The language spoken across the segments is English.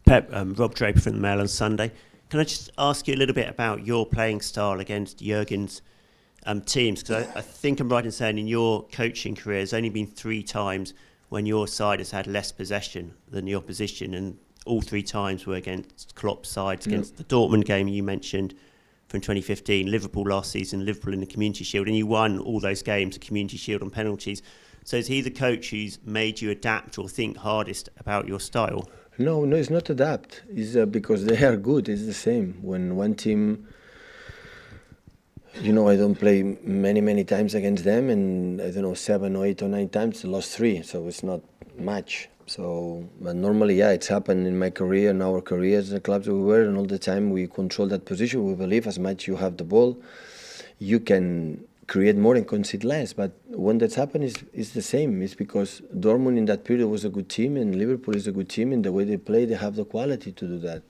Pep, Rob Draper from the Mail on Sunday. Can I just ask you a little bit about your playing style against Jurgen's teams? Because I think I'm right in saying in your coaching career, there's only been 3 times when your side has had less possession than the opposition, and all 3 times were against Klopp's sides, against the Dortmund game you mentioned from 2015, Liverpool last season, Liverpool in the Community Shield, and you won all those games, the Community Shield on penalties. So is he the coach who's made you adapt or think hardest about your style? No, it's not adapt. It's because they are good. It's the same. When one team, I don't play many times against them, and 7 or 8 or 9 times, I lost 3. So it's not much. So, but normally, it's happened in my career, in our careers, the clubs we were, and all the time we control that position. We believe as much you have the ball, you can create more and concede less. But when that's happened, it's the same. It's because Dortmund in that period was a good team, and Liverpool is a good team, and the way they play, they have the quality to do that.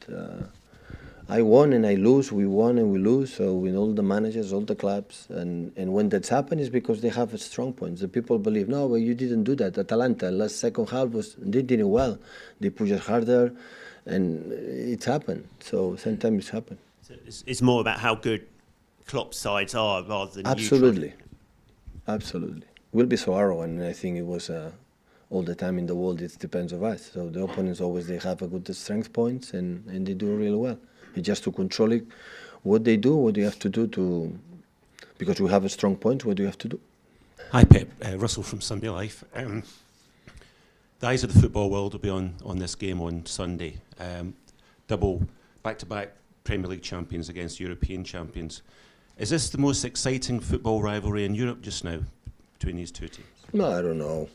I won and I lose, we won and we lose, so with all the managers, all the clubs, and when that's happened is because they have a strong points. The people believe, no, but you didn't do that. Atalanta, last second half, they did it well. They pushed it harder, and it happened. So sometimes it's happened. So it's more about how good Klopp's sides are rather than Absolutely. We'll be so arrogant, and I think it was all the time in the world, it depends on us. So the opponents always, they have a good strength points, and they do really well. It's just to control it, what they do, what you have to do because we have a strong point, what do you have to do? Hi Pep, Russell from Sunday Life. The eyes of the football world will be on this game on Sunday. Double back-to-back Premier League champions against European champions. Is this the most exciting football rivalry in Europe just now between these 2 teams? No, I don't know.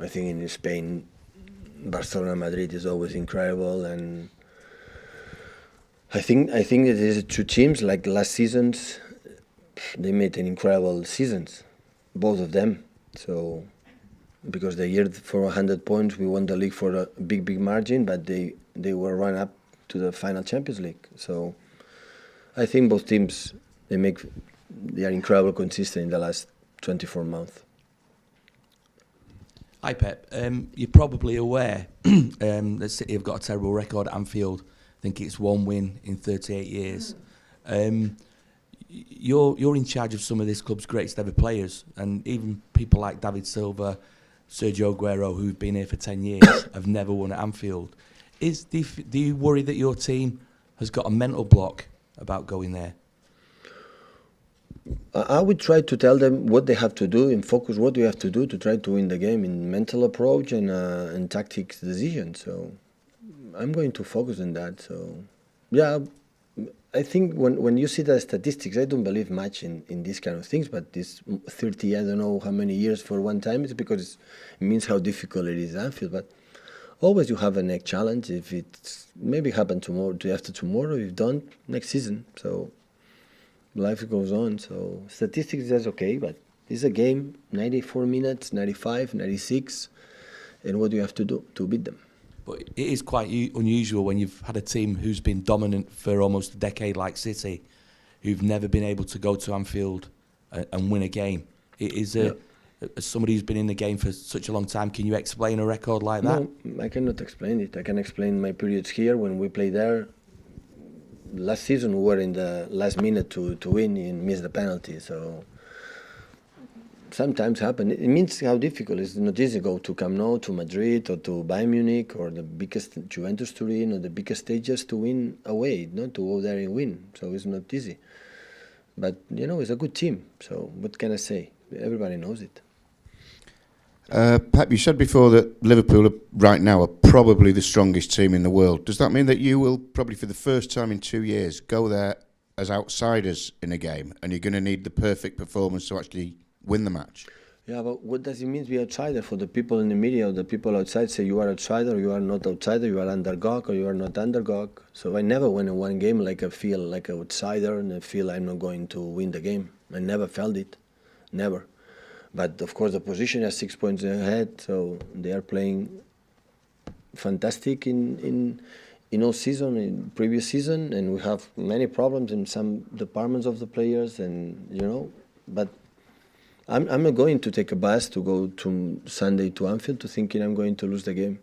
I think in Spain, Barcelona, Madrid is always incredible, and I think it is 2 teams like last seasons. They made an incredible seasons, both of them. So because the year for 100 points, we won the league for a big margin, but they were run up to the final Champions League. So I think both teams they are incredible consistent in the last 24 months. Hi Pep, you're probably aware that City have got a terrible record at Anfield. I think it's 1 win in 38 years. You're in charge of some of this club's greatest ever players, and even people like David Silva, Sergio Aguero, who've been here for 10 years, have never won at Anfield. Do you worry that your team has got a mental block about going there? I would try to tell them what they have to do and focus what you have to do to try to win the game in mental approach and tactics decision. So I'm going to focus on that. So yeah, I think when you see the statistics, I don't believe much in these kind of things, but this 30, I don't know how many years for one time, it's because it means how difficult it is Anfield. But always you have a next challenge. If it's maybe happen tomorrow, day after tomorrow, if don't, next season. So life goes on. So statistics is okay, but it's a game, 94 minutes, 95, 96, and what do you have to do to beat them? But it is quite unusual when you've had a team who's been dominant for almost a decade like City, who've never been able to go to Anfield and win a game. It is as somebody who's been in the game for such a long time, can you explain a record like that? No, I cannot explain it. I can explain my periods here when we played there. Last season we were in the last minute to win and miss the penalty. So sometimes happen. It means how difficult it's not easy to go to Camp Nou, to Madrid, or to Bayern Munich, or the biggest Juventus Turin, or the biggest stages to win away, not to go there and win. So it's not easy. But it's a good team. So what can I say? Everybody knows it. Pep, you said before that Liverpool right now are probably the strongest team in the world. Does that mean that you will probably for the first time in 2 years go there as outsiders in a game, and you're going to need the perfect performance to actually win the match? Yeah, but what does it mean to be outsider? For the people in the media or the people outside say you are outsider, you are not outsider, you are underdog or you are not underdog. So I never went in one game like I feel like an outsider and I feel I'm not going to win the game. I never felt it, never. But of course the position is 6 points ahead, so they are playing fantastic in all season, in previous season, and we have many problems in some departments of the players, and but I'm not going to take a bus to go to Sunday to Anfield to thinking I'm going to lose the game.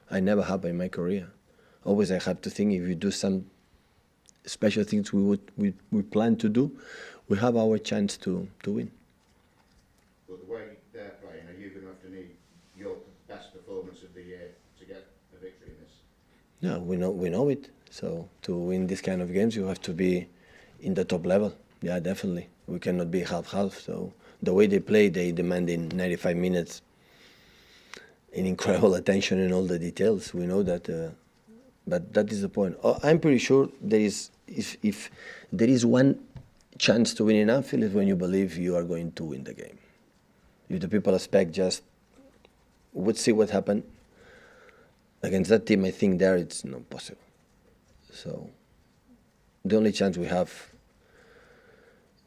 I never have in my career. always I have to think if we do some special things we plan to do, we have our chance to win. But the way they're playing, are you going to have to need your best performance of the year to get a victory in this? Yeah, we know it. So to win this kind of games, you have to be in the top level. Yeah, definitely. We cannot be half-half. So the way they play, they demand in 95 minutes an incredible attention in all the details. We know that, but that is the point. I'm pretty sure there is, if there is one chance to win in Anfield, is when you believe you are going to win the game. If the people expect just, we'll see what happened against that team, I think there it's not possible. So the only chance we have,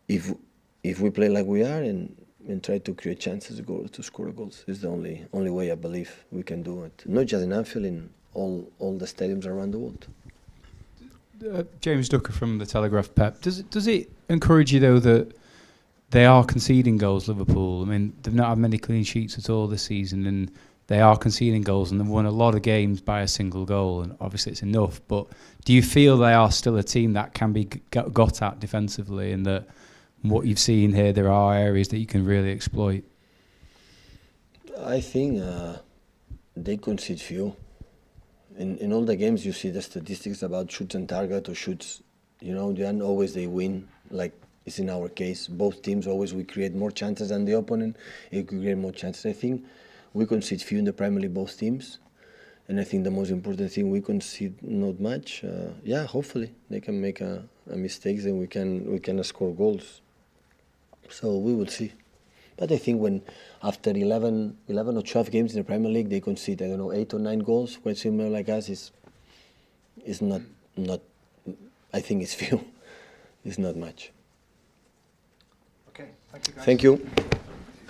if we play like we are and try to create chances to score goals, is the only way I believe we can do it. Not just in Anfield, in all the stadiums around the world. James Ducker from the Telegraph. Pep, does it encourage you though that they are conceding goals, Liverpool? I mean, they've not had many clean sheets at all this season, and they are conceding goals, and they've won a lot of games by a single goal, and obviously it's enough. But do you feel they are still a team that can be got at defensively, and that what you've seen here, there are areas that you can really exploit? I think they concede few. In all the games, you see the statistics about shoots on target or shoots. You know, then always they win. Like it's in our case, both teams always we create more chances than the opponent. If we create more chances, I think we concede few in the Premier League, both teams. And I think the most important thing, we concede not much. Yeah, hopefully they can make a mistakes and we can score goals. So we will see. But I think when after 11 or 12 games in the Premier League, they concede, I don't know, 8 or 9 goals, quite similar like us, is not, I think it's few. It's not much. Okay, thank you guys. Thank you.